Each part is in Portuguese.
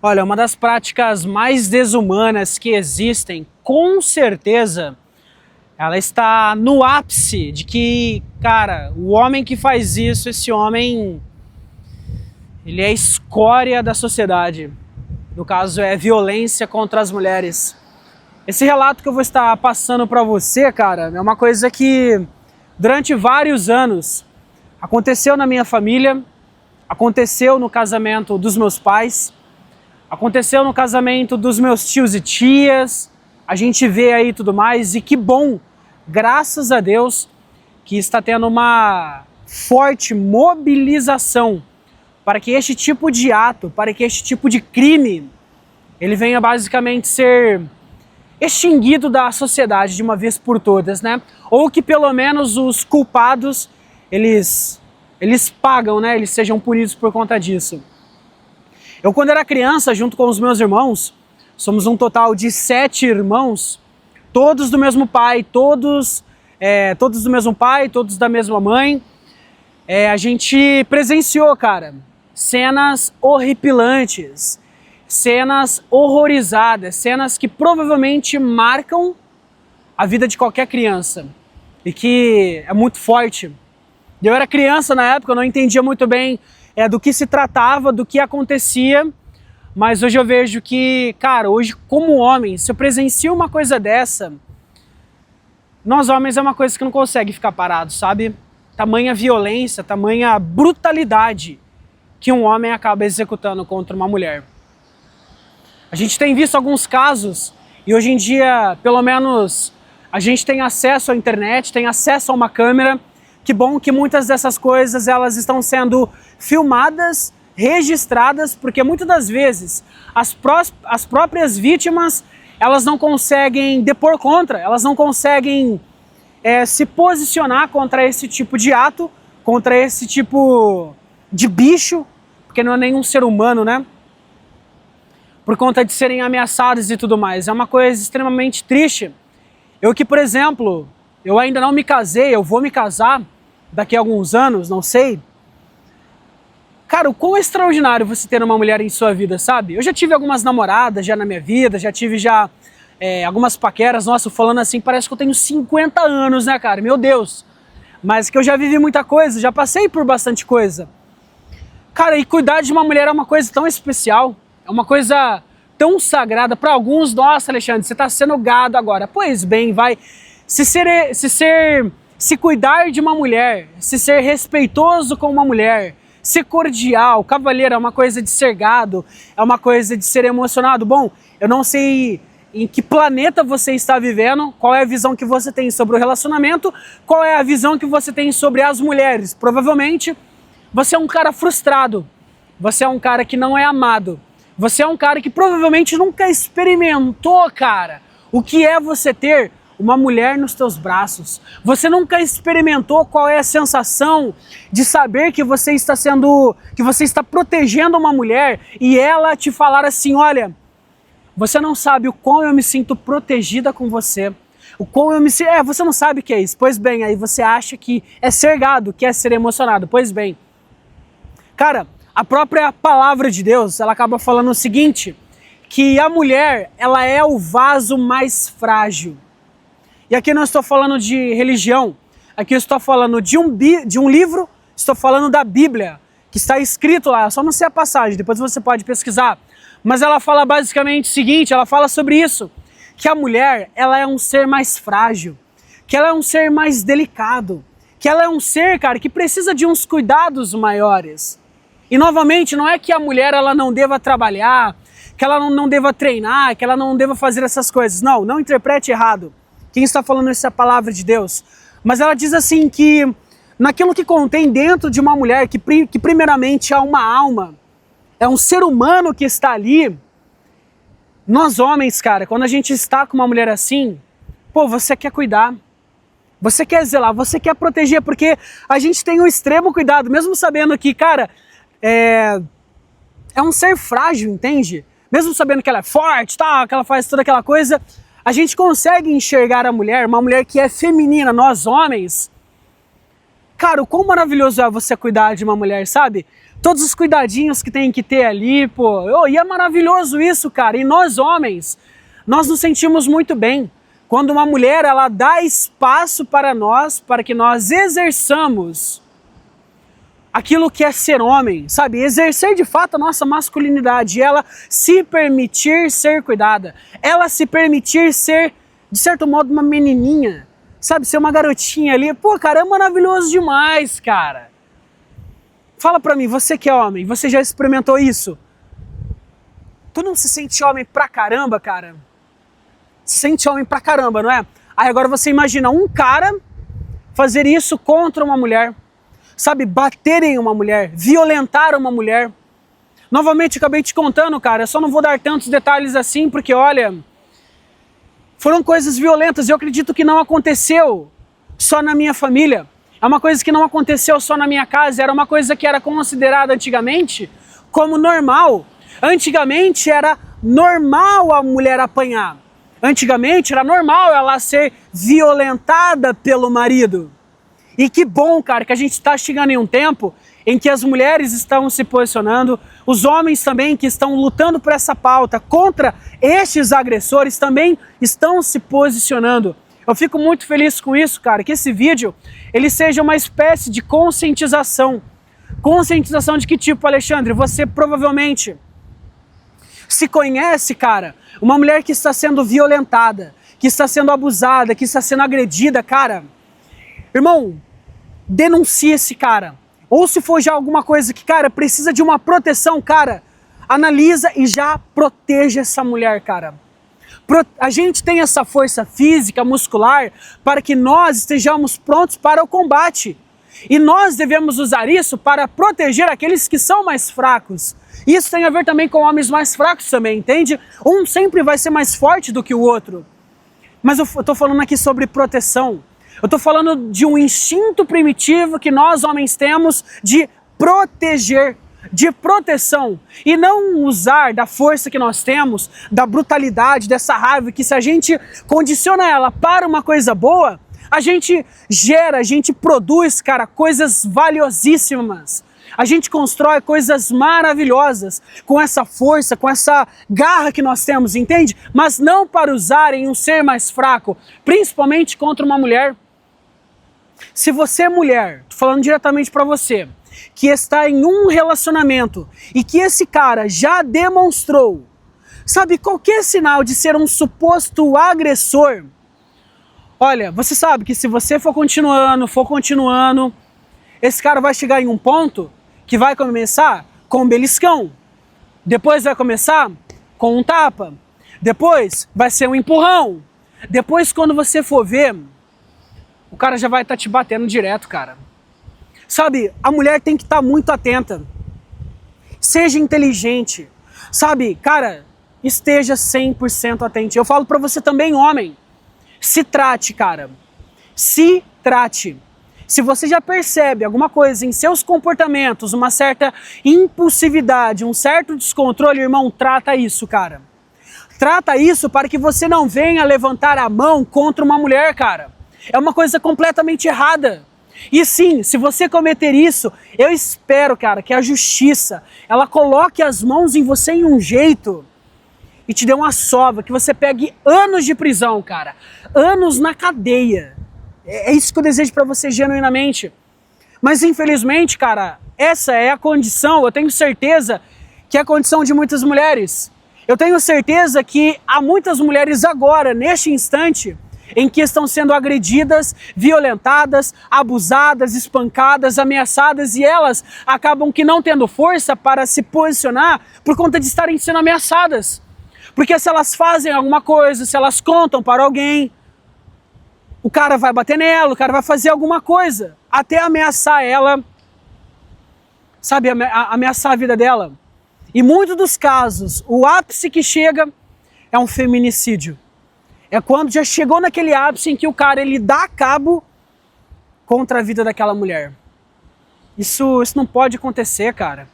Olha, uma das práticas mais desumanas que existem, com certeza, ela está no ápice de que, cara, o homem que faz isso, esse homem, ele é a escória da sociedade. No caso, é violência contra as mulheres. Esse relato que eu vou estar passando para você, cara, é uma coisa que durante vários anos aconteceu na minha família, aconteceu no casamento dos meus pais, aconteceu no casamento dos meus tios e tias, a gente vê aí tudo mais, e que bom, graças a Deus, que está tendo uma forte mobilização para que este tipo de ato, para que este tipo de crime, ele venha basicamente ser extinguido da sociedade de uma vez por todas, né? Ou que pelo menos os culpados, eles pagam, né? Eles sejam punidos por conta disso. Eu, quando era criança, junto com os meus irmãos, somos um total de 7 irmãos, todos do mesmo pai, todos do mesmo pai, todos da mesma mãe. A gente presenciou, cara, cenas horripilantes, cenas horrorizadas, cenas que provavelmente marcam a vida de qualquer criança e que é muito forte. Eu era criança na época, eu não entendia muito bem do que se tratava, do que acontecia, mas hoje eu vejo que, cara, hoje como homem, se eu presencio uma coisa dessa, nós homens é uma coisa que não consegue ficar parado, sabe? Tamanha violência, tamanha brutalidade que um homem acaba executando contra uma mulher. A gente tem visto alguns casos e hoje em dia, pelo menos, a gente tem acesso à internet, tem acesso a uma câmera. Que bom que muitas dessas coisas elas estão sendo filmadas, registradas, porque muitas das vezes as próprias vítimas elas não conseguem depor contra, elas não conseguem se posicionar contra esse tipo de ato, contra esse tipo de bicho, porque não é nenhum ser humano, né? Por conta de serem ameaçados e tudo mais. É uma coisa extremamente triste. Eu que, por exemplo, eu ainda não me casei, eu vou me casar daqui a alguns anos, não sei. Cara, o quão extraordinário você ter uma mulher em sua vida, sabe? Eu já tive algumas namoradas já na minha vida, já tive algumas paqueras, nossa, falando assim, parece que eu tenho 50 anos, né, cara? Meu Deus! Mas que eu já vivi muita coisa, já passei por bastante coisa. Cara, e cuidar de uma mulher é uma coisa tão especial, é uma coisa tão sagrada. Para alguns, nossa, Alexandre, você está sendo gado agora. Pois bem, vai. Se cuidar de uma mulher, se ser respeitoso com uma mulher, ser cordial, cavalheiro, é uma coisa de ser gado, é uma coisa de ser emocionado. Bom, eu não sei em que planeta você está vivendo, qual é a visão que você tem sobre o relacionamento, qual é a visão que você tem sobre as mulheres. Provavelmente você é um cara frustrado, você é um cara que não é amado, você é um cara que provavelmente nunca experimentou, cara, o que é você ter uma mulher nos teus braços. Você nunca experimentou qual é a sensação de saber que você está protegendo uma mulher e ela te falar assim, olha, você não sabe o quão eu me sinto protegida com você. O quão eu me sinto... você não sabe o que é isso. Pois bem, aí você acha que é ser gado, que é ser emocionado. Pois bem, cara, a própria palavra de Deus, ela acaba falando o seguinte, que a mulher, ela é o vaso mais frágil. E aqui não estou falando de religião, aqui eu estou falando de um livro, estou falando da Bíblia, que está escrito lá, só não sei a passagem, depois você pode pesquisar. Mas ela fala basicamente o seguinte, ela fala sobre isso, que a mulher, ela é um ser mais frágil, que ela é um ser mais delicado, que ela é um ser, cara, que precisa de uns cuidados maiores. E novamente, não é que a mulher ela não deva trabalhar, que ela não deva treinar, que ela não deva fazer essas coisas. Não, não interprete errado. Quem está falando isso é a palavra de Deus. Mas ela diz assim que naquilo que contém dentro de uma mulher, que primeiramente há uma alma, é um ser humano que está ali. Nós homens, cara, quando a gente está com uma mulher assim, pô, você quer cuidar, você quer zelar, você quer proteger, porque a gente tem um extremo cuidado, mesmo sabendo que, cara, é um ser frágil, entende? Mesmo sabendo que ela é forte, tá, que ela faz toda aquela coisa, a gente consegue enxergar a mulher, uma mulher que é feminina, nós homens. Cara, o quão maravilhoso é você cuidar de uma mulher, sabe? todos os cuidadinhos que tem que ter ali, pô. E é maravilhoso isso, cara. E nós homens, nós nos sentimos muito bem quando uma mulher, ela dá espaço para nós, para que nós exerçamos aquilo que é ser homem, sabe? Exercer de fato a nossa masculinidade, ela se permitir ser cuidada, ela se permitir ser, de certo modo, uma menininha, sabe? Ser uma garotinha ali. Pô, cara, é maravilhoso demais, cara. Fala pra mim, você que é homem, você já experimentou isso? Tu não se sente homem pra caramba, cara? Se sente homem pra caramba, não é? Aí agora você imagina um cara fazer isso contra uma mulher, sabe? Bater em uma mulher, violentar uma mulher. Novamente, acabei te contando, cara, eu só não vou dar tantos detalhes assim, porque olha, foram coisas violentas. Eu acredito que não aconteceu só na minha família. É uma coisa que não aconteceu só na minha casa, era uma coisa que era considerada antigamente como normal. Antigamente era normal a mulher apanhar. Antigamente era normal ela ser violentada pelo marido. E que bom, cara, que a gente está chegando em um tempo em que as mulheres estão se posicionando, os homens também que estão lutando por essa pauta contra estes agressores também estão se posicionando. Eu fico muito feliz com isso, cara, que esse vídeo ele seja uma espécie de conscientização. Conscientização de que tipo, Alexandre? Você provavelmente se conhece, cara, uma mulher que está sendo violentada, que está sendo abusada, que está sendo agredida, cara. Irmão, denuncie esse cara. Ou se for já alguma coisa que, cara, precisa de uma proteção, cara, analisa e já proteja essa mulher, cara. A gente tem essa força física, muscular, para que nós estejamos prontos para o combate. E nós devemos usar isso para proteger aqueles que são mais fracos. Isso tem a ver também com homens mais fracos também, entende? Um sempre vai ser mais forte do que o outro. Mas eu estou falando aqui sobre proteção. Eu estou falando de um instinto primitivo que nós homens temos de proteger, de proteção. E não usar da força que nós temos, da brutalidade, dessa raiva, que se a gente condiciona ela para uma coisa boa, a gente gera, a gente produz, cara, coisas valiosíssimas. A gente constrói coisas maravilhosas com essa força, com essa garra que nós temos, entende? Mas não para usar em um ser mais fraco, principalmente contra uma mulher. Se você é mulher, tô falando diretamente para você, que está em um relacionamento e que esse cara já demonstrou, sabe, qualquer sinal de ser um suposto agressor, olha, você sabe que se você for continuando, esse cara vai chegar em um ponto que vai começar com um beliscão, depois vai começar com um tapa, depois vai ser um empurrão, depois quando você for ver, o cara já vai estar te batendo direto, cara. Sabe, a mulher tem que estar muito atenta, seja inteligente, sabe, cara, esteja 100% atento. Eu falo pra você também, homem, se trate, cara, se trate. Se você já percebe alguma coisa em seus comportamentos, uma certa impulsividade, um certo descontrole, irmão, trata isso, cara. Trata isso para que você não venha levantar a mão contra uma mulher, cara. É uma coisa completamente errada. E sim, se você cometer isso, eu espero, cara, que a justiça, ela coloque as mãos em você em um jeito e te dê uma sova, que você pegue anos de prisão, cara. Anos na cadeia. É isso que eu desejo pra você genuinamente. Mas infelizmente, cara, essa é a condição, eu tenho certeza que é a condição de muitas mulheres. Eu tenho certeza que há muitas mulheres agora, neste instante, em que estão sendo agredidas, violentadas, abusadas, espancadas, ameaçadas, e elas acabam que não tendo força para se posicionar por conta de estarem sendo ameaçadas. Porque se elas fazem alguma coisa, se elas contam para alguém, o cara vai bater nela, o cara vai fazer alguma coisa, até ameaçar ela, sabe, ameaçar a vida dela. E muitos dos casos, o ápice que chega é um feminicídio. É quando já chegou naquele ápice em que o cara ele dá cabo contra a vida daquela mulher. Isso não pode acontecer, cara.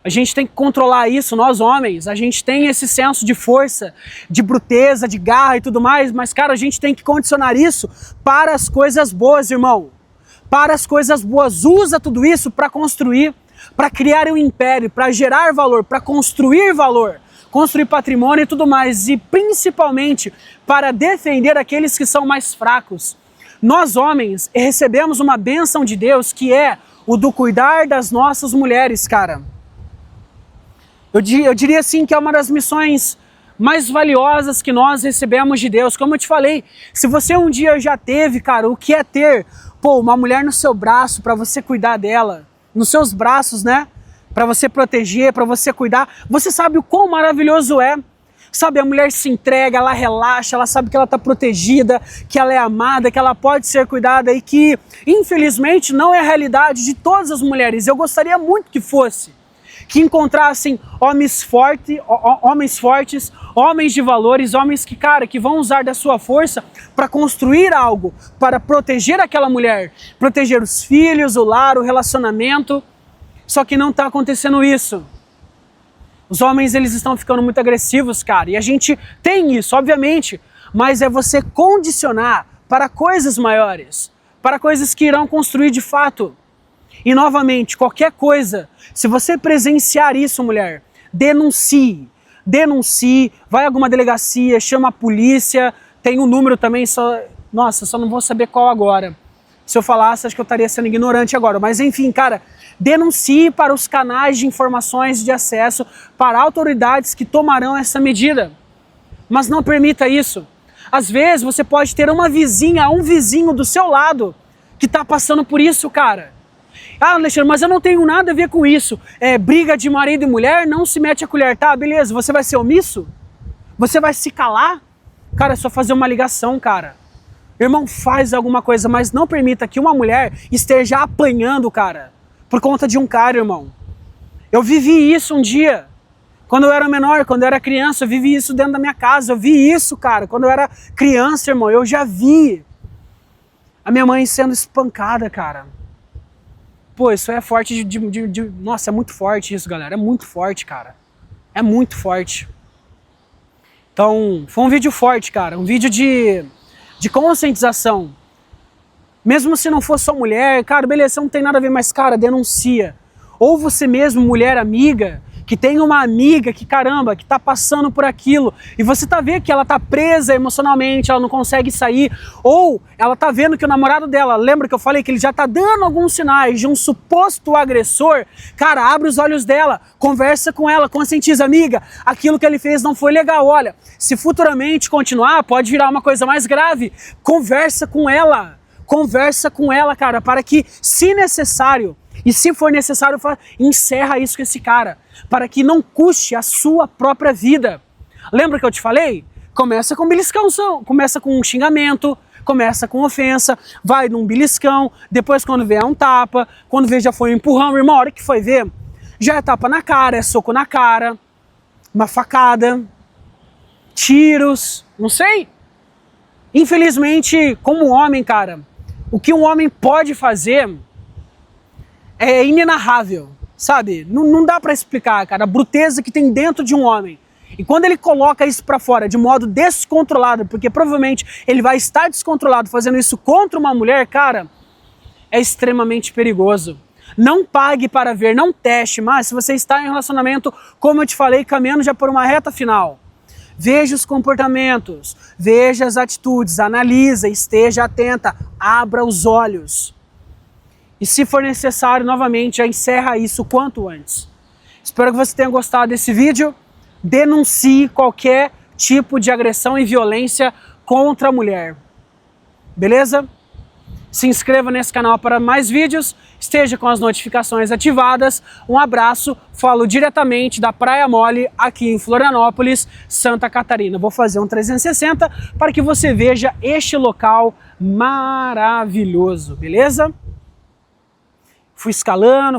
A gente tem que controlar isso, nós homens, a gente tem esse senso de força, de bruteza, de garra e tudo mais, mas, cara, a gente tem que condicionar isso para as coisas boas, irmão. Para as coisas boas, usa tudo isso para construir, para criar um império, para gerar valor, para construir valor, construir patrimônio e tudo mais, e principalmente para defender aqueles que são mais fracos. Nós homens recebemos uma bênção de Deus que é o do cuidar das nossas mulheres, cara. Eu diria assim que é uma das missões mais valiosas que nós recebemos de Deus. Como eu te falei, se você um dia já teve, cara, o que é ter, uma mulher no seu braço para você cuidar dela, nos seus braços, né? Para você proteger, para você cuidar, você sabe o quão maravilhoso é. Sabe, a mulher se entrega, ela relaxa, ela sabe que ela está protegida, que ela é amada, que ela pode ser cuidada e que, infelizmente, não é a realidade de todas as mulheres. Eu gostaria muito que fosse. Que encontrassem homens fortes, homens de valores, homens que, cara, que vão usar da sua força para construir algo, para proteger aquela mulher, proteger os filhos, o lar, o relacionamento. Só que não está acontecendo isso. Os homens, eles estão ficando muito agressivos, cara, e a gente tem isso, obviamente, mas é você condicionar para coisas maiores, para coisas que irão construir de fato. E novamente, qualquer coisa, se você presenciar isso, mulher, denuncie, vai a alguma delegacia, chama a polícia, tem um número também, só não vou saber qual agora. Se eu falasse, acho que eu estaria sendo ignorante agora, mas enfim, cara, denuncie para os canais de informações de acesso, para autoridades que tomarão essa medida. Mas não permita isso. Às vezes você pode ter uma vizinha, um vizinho do seu lado que está passando por isso, cara. Ah, Alexandre, mas eu não tenho nada a ver com isso. Briga de marido e mulher, não se mete a colher, tá? Beleza, você vai ser omisso? Você vai se calar? Cara, é só fazer uma ligação, cara. Irmão, faz alguma coisa, mas não permita que uma mulher esteja apanhando, cara, por conta de um cara, irmão. Eu vivi isso um dia, quando eu era menor, quando eu era criança, eu vivi isso dentro da minha casa. Eu vi isso, cara, quando eu era criança, irmão, eu já vi a minha mãe sendo espancada, cara. Pô, isso é forte Nossa, é muito forte isso, galera. É muito forte, cara. É muito forte. Então, foi um vídeo forte, cara. Um vídeo de conscientização. Mesmo se não for só mulher, cara, beleza, você não tem nada a ver, mas, cara, denuncia. Ou você mesmo, mulher amiga, que tem uma amiga que, caramba, que tá passando por aquilo, e você tá vendo que ela tá presa emocionalmente, ela não consegue sair, ou ela tá vendo que o namorado dela, lembra que eu falei que ele já tá dando alguns sinais de um suposto agressor, cara, abre os olhos dela, conversa com ela, conscientiza, amiga, aquilo que ele fez não foi legal, olha, se futuramente continuar, pode virar uma coisa mais grave, conversa com ela, cara, para que, se necessário, e se for necessário, encerra isso com esse cara, para que não custe a sua própria vida. Lembra que eu te falei? Começa com beliscão, começa com um xingamento, começa com ofensa, vai num beliscão, depois quando vê é um tapa, quando vê já foi um empurrão, irmão, a hora que foi ver, já é tapa na cara, é soco na cara, uma facada, tiros, não sei. Infelizmente, como homem, cara, o que um homem pode fazer é inenarrável, sabe? Não dá pra explicar, cara, a bruteza que tem dentro de um homem. E quando ele coloca isso pra fora de modo descontrolado, porque provavelmente ele vai estar descontrolado fazendo isso contra uma mulher, cara, é extremamente perigoso. Não pague para ver, não teste, mas se você está em um relacionamento, como eu te falei, caminhando já por uma reta final, veja os comportamentos, veja as atitudes, analisa, esteja atenta, abra os olhos. E se for necessário, novamente, já encerra isso o quanto antes. Espero que você tenha gostado desse vídeo. Denuncie qualquer tipo de agressão e violência contra a mulher. Beleza? Se inscreva nesse canal para mais vídeos. Esteja com as notificações ativadas. Um abraço. Falo diretamente da Praia Mole, aqui em Florianópolis, Santa Catarina. Vou fazer um 360 para que você veja este local maravilhoso. Beleza? Fui escalando,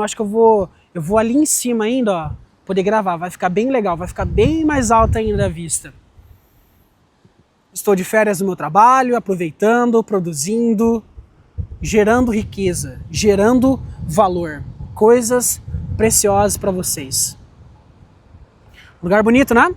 acho que eu vou ali em cima ainda, ó, poder gravar, vai ficar bem legal, vai ficar bem mais alta ainda a vista. Estou de férias no meu trabalho, aproveitando, produzindo, gerando riqueza, gerando valor, coisas preciosas para vocês. Lugar bonito, né?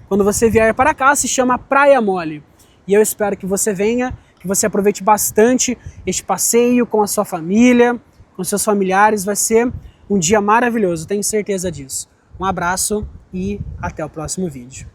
Quando você vier para cá, se chama Praia Mole. E eu espero que você venha, que você aproveite bastante este passeio com a sua família, com seus familiares, vai ser um dia maravilhoso, tenho certeza disso. Um abraço e até o próximo vídeo.